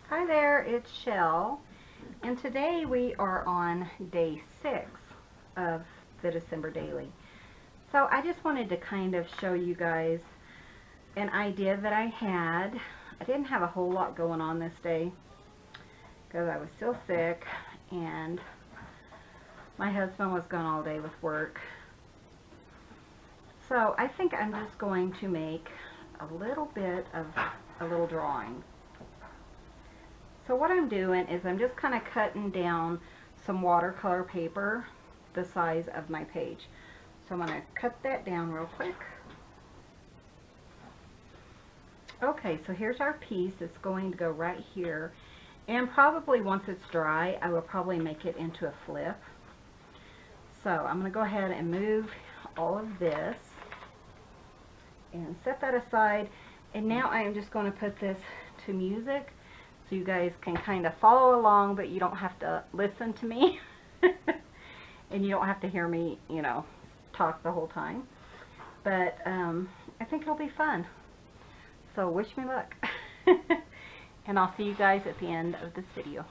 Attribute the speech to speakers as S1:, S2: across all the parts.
S1: Hi there, it's Shell, and today we are on day 6 of the December Daily. So I just wanted to kind of show you guys an idea that I had. I didn't have a whole lot going on this day because I was still sick and my husband was gone all day with work. So I think I'm just going to make a little bit of a little drawing. So what I'm doing is I'm just kind of cutting down some watercolor paper the size of my page. So I'm going to cut that down real quick. Okay, so here's our piece. It's going to go right here. And probably once it's dry, I will probably make it into a flip. So I'm going to go ahead and move all of this and set that aside. And now I am just going to put this to music, so you guys can kind of follow along, but you don't have to listen to me. And you don't have to hear me, you know, talk the whole time. But I think it'll be fun. So wish me luck. And I'll see you guys at the end of this video.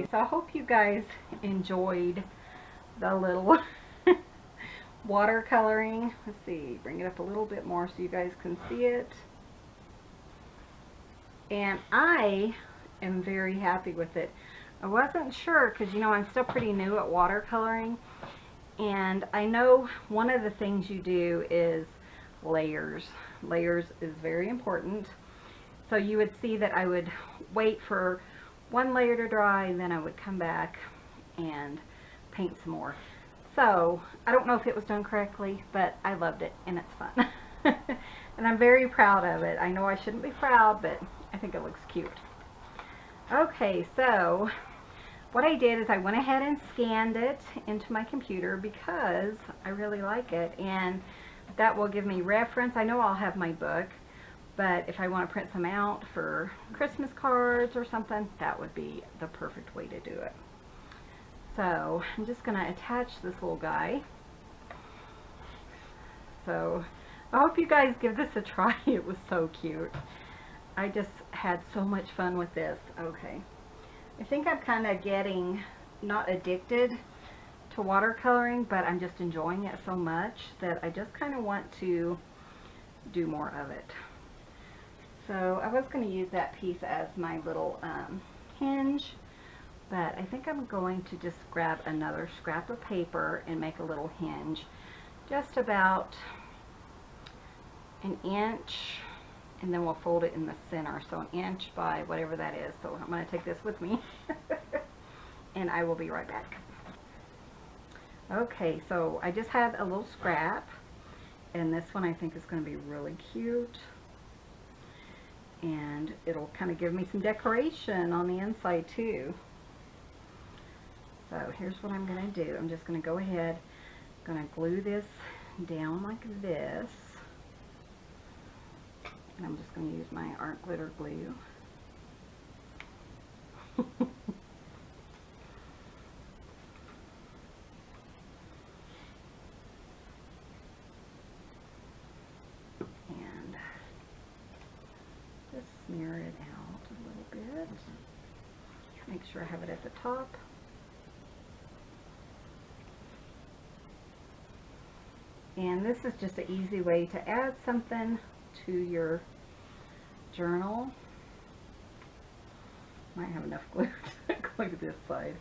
S1: Okay, so I hope you guys enjoyed the little watercoloring. Let's see, bring it up a little bit more so you guys can see it. And I am very happy with it. I wasn't sure because, you know, I'm still pretty new at watercoloring. And I know one of the things you do is layers. Layers is very important. So you would see that I would wait for one layer to dry and then I would come back and paint some more. So I don't know if it was done correctly, but I loved it and it's fun. And I'm very proud of it. I know I shouldn't be proud, but I think it looks cute. Okay, so what I did is I went ahead and scanned it into my computer because I really like it, and that will give me reference. I know I'll have my book, but if I want to print some out for Christmas cards or something, that would be the perfect way to do it. So I'm just going to attach this little guy. So I hope you guys give this a try. It was so cute. I just had so much fun with this. Okay. I think I'm kind of getting not addicted to watercoloring, but I'm just enjoying it so much that I just kind of want to do more of it. So I was going to use that piece as my little hinge, but I think I'm going to just grab another scrap of paper and make a little hinge, just about an inch, and then we'll fold it in the center, so an inch by whatever that is. So I'm going to take this with me and I will be right back. Okay, so I just had a little scrap, and this one I think is going to be really cute, and it'll kind of give me some decoration on the inside too. So here's what I'm going to do. I'm just going to go ahead, I'm going to glue this down like this. And I'm just going to use my art glitter glue. And just smear it out a little bit. Make sure I have it at the top. And this is just an easy way to add something to your journal. Might have enough glue to glue this side.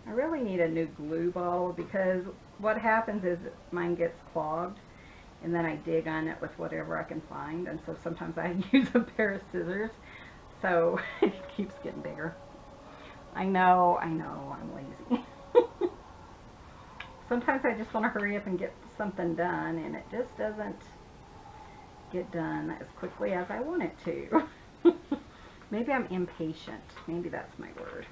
S1: I really need a new glue bottle because what happens is mine gets clogged and then I dig on it with whatever I can find, and so sometimes I use a pair of scissors, so it keeps getting bigger. I know, I'm lazy. Sometimes I just want to hurry up and get something done, and it just doesn't get done as quickly as I want it to. Maybe I'm impatient. Maybe that's my word.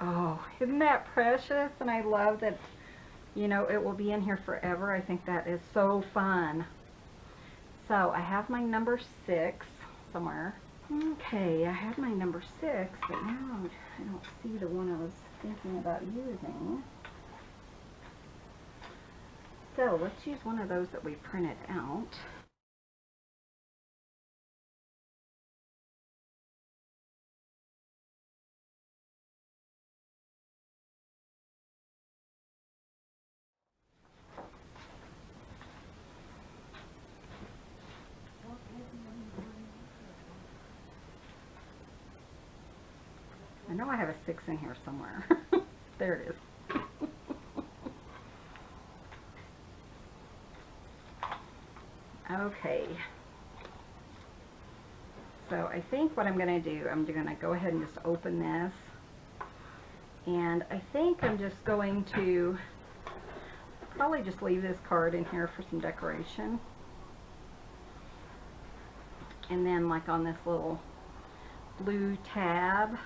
S1: Oh, isn't that precious? And I love that, you know, it will be in here forever. I think that is so fun. So I have my number 6 somewhere. Okay, I have my number 6, but now I don't see the one I was thinking about using. So let's use one of those that we printed out. I know I have a 6 in here somewhere. There it is. Okay. So I think what I'm going to do, I'm going to go ahead and just open this. And I think I'm just going to probably just leave this card in here for some decoration. And then like on this little blue tab,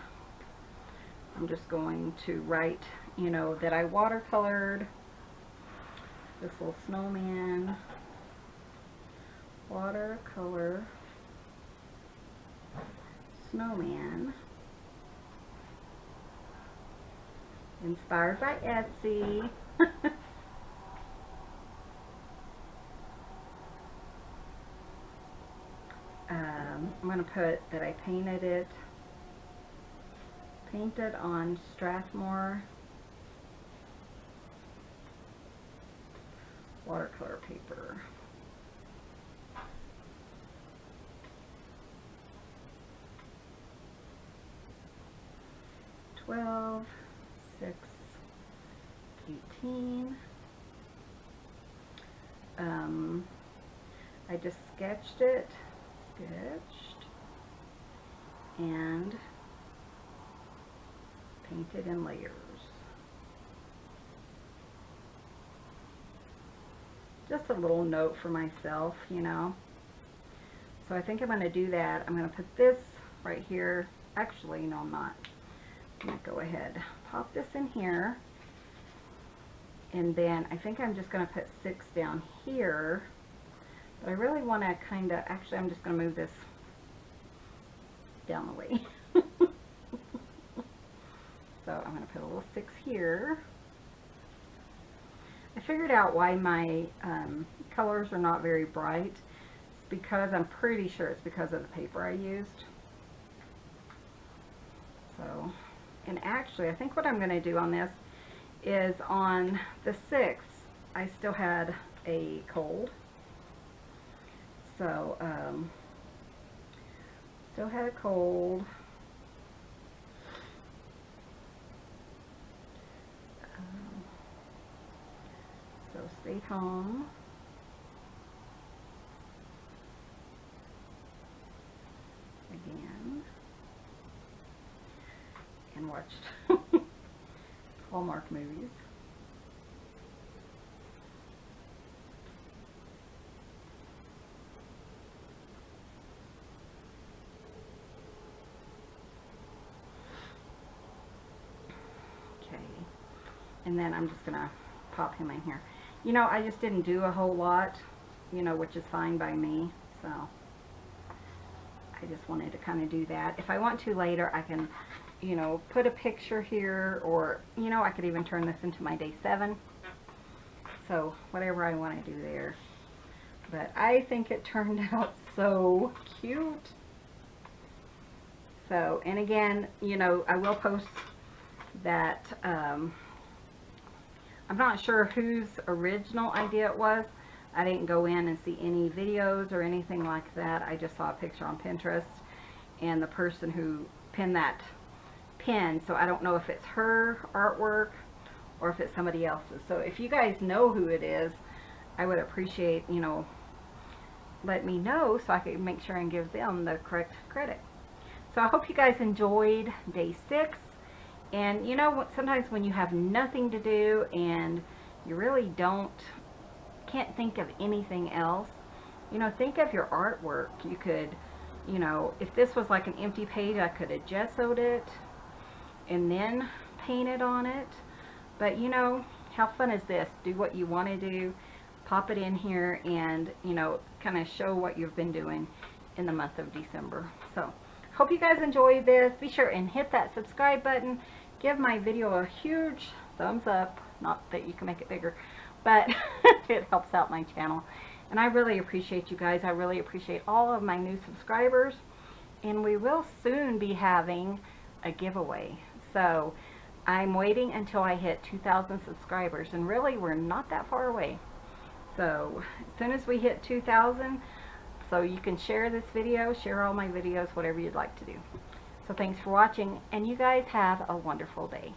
S1: I'm just going to write, you know, that I watercolored this little snowman. Watercolor snowman. Inspired by Etsy. I'm going to put that I painted on Strathmore watercolor paper. $12, $6, $18. I just sketched and painted in layers. Just a little note for myself, you know. So I think I'm going to do that. I'm going to put this right here. Actually, no, I'm not. I'm going to go ahead, pop this in here. And then I think I'm just going to put 6 down here. But I really want to kind of, actually I'm just going to move this down the way. So I'm going to put a little 6 here. I figured out why my colors are not very bright. It's because, I'm pretty sure it's because of the paper I used. So, and actually I think what I'm going to do on this is on the 6th, I still had a cold. So, still had a cold. So stayed home. Again. And watched Hallmark movies. Okay. And then I'm just going to pop him in here. You know, I just didn't do a whole lot, you know, which is fine by me. So I just wanted to kind of do that. If I want to later, I can, you know, put a picture here, or, you know, I could even turn this into my day 7. So whatever I want to do there. But I think it turned out so cute. So, and again, you know, I will post that, I'm not sure whose original idea it was. I didn't go in and see any videos or anything like that. I just saw a picture on Pinterest and the person who pinned that pin. So I don't know if it's her artwork or if it's somebody else's. So if you guys know who it is, I would appreciate, you know, let me know so I can make sure and give them the correct credit. So I hope you guys enjoyed day 6. And you know, sometimes when you have nothing to do and you really can't think of anything else, you know, think of your artwork. You could, you know, if this was like an empty page, I could have gessoed it and then painted on it. But you know, how fun is this? Do what you want to do, pop it in here, and you know, kind of show what you've been doing in the month of December. So hope you guys enjoyed this. Be sure and hit that subscribe button. Give my video a huge thumbs up. Not that you can make it bigger, but it helps out my channel. And I really appreciate you guys. I really appreciate all of my new subscribers. And we will soon be having a giveaway. So I'm waiting until I hit 2,000 subscribers. And really, we're not that far away. So as soon as we hit 2,000, so you can share this video, share all my videos, whatever you'd like to do. So thanks for watching, and you guys have a wonderful day.